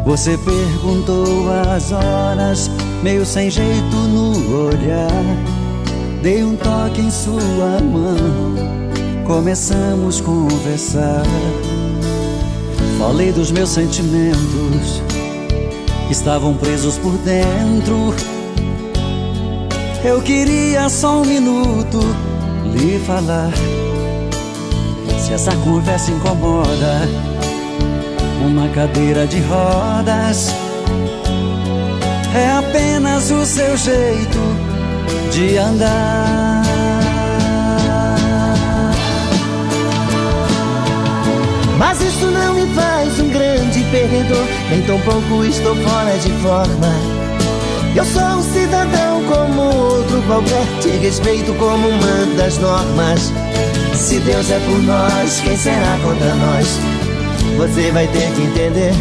Você perguntou as horas, meio sem jeito no olhar. Dei um toque em sua mão, começamos a conversar. Falei dos meus sentimentos que estavam presos por dentro. Eu queria só um minuto lhe falar. Se essa conversa incomoda, uma cadeira de rodas é apenas o seu jeito de andar. Mas isso não me faz um grande perdedor, nem tampouco estou fora de forma. Eu sou um cidadão como outro qualquer, te respeito como manda as normas. Se Deus é por nós, quem será contra nós? Você vai ter que entender.